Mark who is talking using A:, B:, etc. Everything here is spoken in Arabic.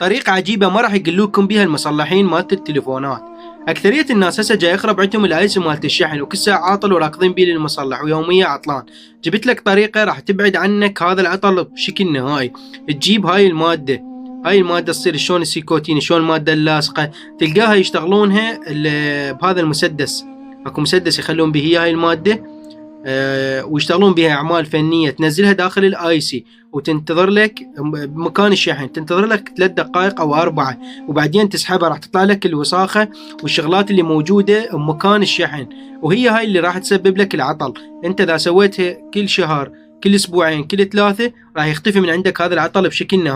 A: طريقة عجيبة ما راح يقلوكم بها المصلحين مالت التليفونات. أكثرية الناس هسه جاي يخرب عندهم الايسي مالت الشحن وكل ساعة عاطل وراكضين بيه للمصلح ويوميا عطلان. جبت لك طريقة راح تبعد عنك هذا العطل بشكل نهائي. تجيب هاي المادة تصير شلون السيكوتين، شلون المادة اللاصقة، تلقاها يشتغلونها بهذا المسدس. اكو مسدس يخلون به هاي المادة ويشتغلون بها اعمال فنيه. تنزلها داخل الاي سي وتنتظر لك بمكان الشحن، تنتظر لك 3 دقائق او 4 وبعدين تسحبها. راح تطلع لك الوساخه والشغلات اللي موجوده بمكان الشحن، وهي هاي اللي راح تسبب لك العطل. انت اذا سويتها كل شهر، كل اسبوعين، كل 3، راح يختفي من عندك هذا العطل بشكل نهائي.